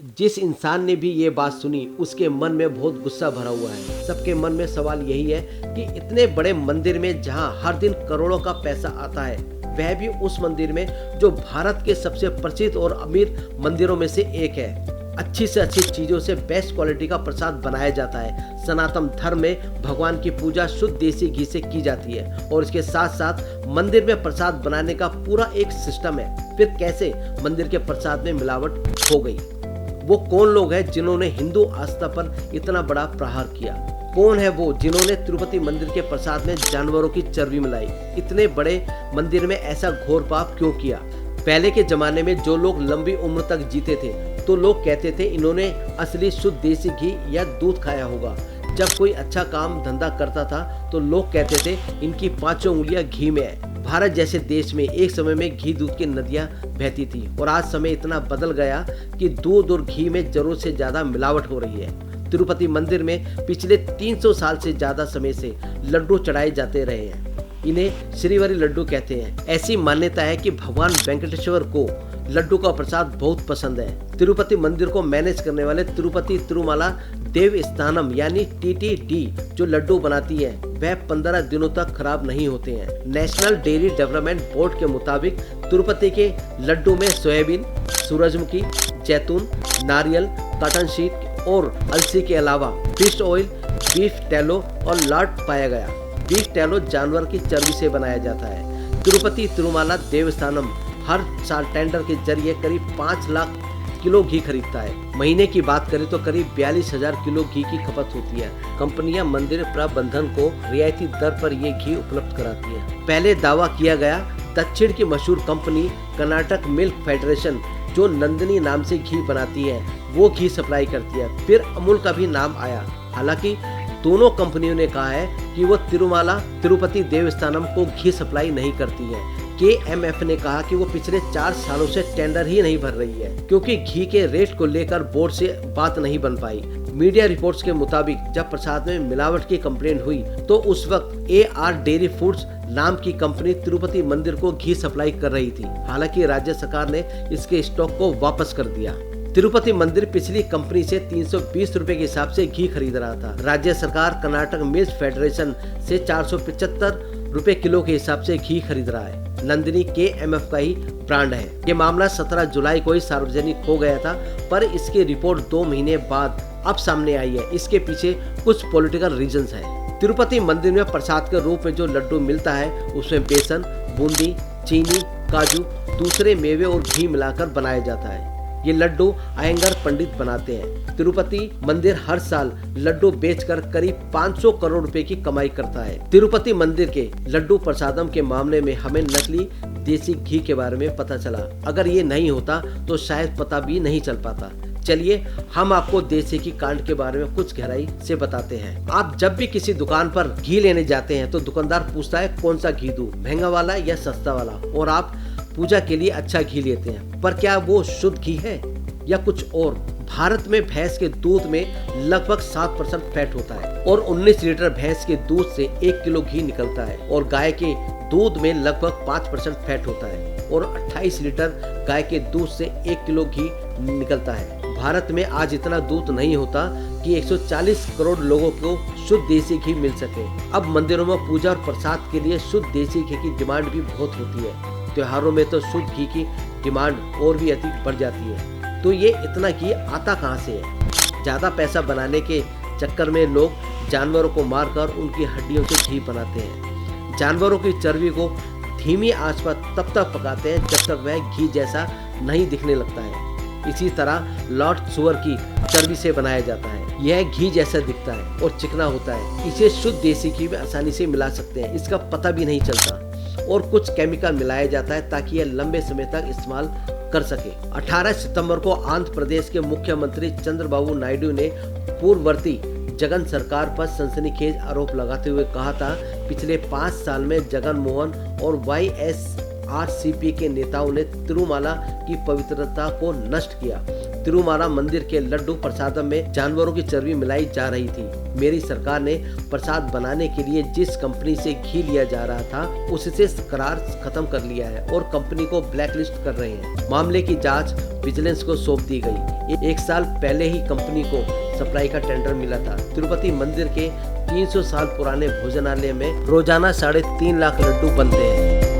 जिस इंसान ने भी ये बात सुनी उसके मन में बहुत गुस्सा भरा हुआ है। सबके मन में सवाल यही है कि इतने बड़े मंदिर में जहां हर दिन करोड़ों का पैसा आता है, वह भी उस मंदिर में जो भारत के सबसे प्रसिद्ध और अमीर मंदिरों में से एक है, अच्छी से अच्छी चीजों से बेस्ट क्वालिटी का प्रसाद बनाया जाता है। सनातन धर्म में भगवान की पूजा शुद्ध देसी घी से की जाती है और इसके साथ साथ मंदिर में प्रसाद बनाने का पूरा एक सिस्टम है। फिर कैसे मंदिर के प्रसाद में मिलावट हो गई? वो कौन लोग हैं जिन्होंने हिंदू आस्था पर इतना बड़ा प्रहार किया? कौन है वो जिन्होंने तिरुपति मंदिर के प्रसाद में जानवरों की चर्बी मिलाई? इतने बड़े मंदिर में ऐसा घोर पाप क्यों किया? पहले के जमाने में जो लोग लंबी उम्र तक जीते थे तो लोग कहते थे इन्होंने असली शुद्ध देसी घी या दूध खाया होगा। जब कोई अच्छा काम धंधा करता था तो लोग कहते थे इनकी 5 उंगलियां घी में है। भारत जैसे देश में एक समय में घी दूध की नदियां बहती थी और आज समय इतना बदल गया कि दूध और घी में जरूरत से ज्यादा मिलावट हो रही है। तिरुपति मंदिर में पिछले 300 साल से ज्यादा समय से लड्डू चढ़ाए जाते रहे हैं। इन्हें श्रीवरी लड्डू कहते हैं। ऐसी मान्यता है कि भगवान वेंकटेश्वर को लड्डू का प्रसाद बहुत पसंद है। तिरुपति मंदिर को मैनेज करने वाले तिरुपति तिरुमाला देवस्थानम यानी TTD जो लड्डू बनाती है वह 15 दिनों तक खराब नहीं होते हैं। नेशनल डेयरी डेवलपमेंट बोर्ड के मुताबिक तिरुपति के लड्डू में सोयाबीन, सूरजमुखी, जैतून, नारियल, कॉटन शीट और अलसी के अलावा फिश ऑयल, बीफ टैलो और लाट पाया गया। बीफ टैलो जानवर की चर्बी से बनाया जाता है। तिरुपति तिरुमाला देवस्थानम हर साल टेंडर के जरिए करीब 5 लाख किलो घी खरीदता है। महीने की बात करें तो करीब 42,000 किलो घी की खपत होती है। कंपनियां मंदिर प्रबंधन को रियायती दर पर ये घी उपलब्ध कराती है। पहले दावा किया गया दक्षिण की मशहूर कंपनी कर्नाटक मिल्क फेडरेशन जो नंदिनी नाम से घी बनाती है वो घी सप्लाई करती है। फिर अमूल का भी नाम आया। हालांकि दोनों कंपनियों ने कहा है कि वो तिरुमाला तिरुपति देवस्थानम को घी सप्लाई नहीं करती है। KMF ने कहा कि वो पिछले 4 सालों से टेंडर ही नहीं भर रही है क्योंकि घी के रेट को लेकर बोर्ड से बात नहीं बन पाई। मीडिया रिपोर्ट्स के मुताबिक जब प्रसाद में मिलावट की कंप्लेंट हुई तो उस वक्त AR डेयरी फूड्स नाम की कंपनी तिरुपति मंदिर को घी सप्लाई कर रही थी। हालांकि राज्य सरकार ने इसके स्टॉक को वापस कर दिया। तिरुपति मंदिर पिछली कंपनी से 320 रुपए के हिसाब से घी खरीद रहा था। राज्य सरकार कर्नाटक मिल्क फेडरेशन से 475 रुपए किलो के हिसाब से घी खरीद रहा है। नंदिनी KMF का ही ब्रांड है। ये मामला 17 जुलाई को ही सार्वजनिक हो गया था पर इसकी रिपोर्ट 2 महीने बाद अब सामने आई है। इसके पीछे कुछ पॉलिटिकल रीजंस है। तिरुपति मंदिर में प्रसाद के रूप में जो लड्डू मिलता है उसमें बेसन, बूंदी, चीनी, काजू, दूसरे मेवे और घी मिलाकर बनाया जाता है। ये लड्डू अयंगार पंडित बनाते हैं। तिरुपति मंदिर हर साल लड्डू बेचकर करीब 500 करोड़ रुपए की कमाई करता है। तिरुपति मंदिर के लड्डू प्रसादम के मामले में हमें नकली देसी घी के बारे में पता चला। अगर ये नहीं होता तो शायद पता भी नहीं चल पाता। चलिए हम आपको देसी घी कांड के बारे में कुछ गहराई से बताते हैं। आप जब भी किसी दुकान पर घी लेने जाते हैं तो दुकानदार पूछता है कौन सा घी दूं, महंगा वाला या सस्ता वाला, और आप पूजा के लिए अच्छा घी लेते हैं। पर क्या वो शुद्ध घी है या कुछ और? भारत में भैंस के दूध में लगभग 7% फैट होता है और 19 लीटर भैंस के दूध से 1 किलो घी निकलता है और गाय के दूध में लगभग 5% फैट होता है और 28 लीटर गाय के दूध से 1 किलो घी निकलता है। भारत में आज इतना दूध नहीं होता कि 140 करोड़ लोगों को शुद्ध देसी घी मिल सके। अब मंदिरों में पूजा और प्रसाद के लिए शुद्ध देसी घी की डिमांड भी बहुत होती है। त्योहारों में तो शुद्ध घी की डिमांड और भी अधिक बढ़ जाती है। तो ये इतना घी आता कहाँ से है? ज्यादा पैसा बनाने के चक्कर में लोग जानवरों को मारकर उनकी हड्डियों से घी बनाते हैं। जानवरों की चर्बी को धीमी आंच पर तब तक पकाते हैं जब तक वह घी जैसा नहीं दिखने लगता है। इसी तरह लॉट सुअर की चर्बी से बनाया जाता है। यह घी जैसा दिखता है और चिकना होता है। इसे शुद्ध देसी घी में आसानी से मिला सकते हैं, इसका पता भी नहीं चलता। और कुछ केमिकल मिलाया जाता है ताकि यह लंबे समय तक इस्तेमाल कर सके। 18 सितंबर को आंध्र प्रदेश के मुख्यमंत्री चंद्रबाबू नायडू ने पूर्ववर्ती जगन सरकार पर सनसनीखेज आरोप लगाते हुए कहा था पिछले 5 साल में जगन मोहन और YSRCP के नेताओं ने तिरुमाला की पवित्रता को नष्ट किया। तिरुमाला मंदिर के लड्डू प्रसादम में जानवरों की चर्बी मिलाई जा रही थी। मेरी सरकार ने प्रसाद बनाने के लिए जिस कंपनी से घी लिया जा रहा था उससे करार खत्म कर लिया है और कंपनी को ब्लैकलिस्ट कर रहे हैं। मामले की जांच विजिलेंस को सौंप दी गई। एक साल पहले ही कंपनी को सप्लाई का टेंडर मिला था। तिरुपति मंदिर के 300 साल पुराने भोजनालय में रोजाना 3.5 लाख लड्डू बनते हैं।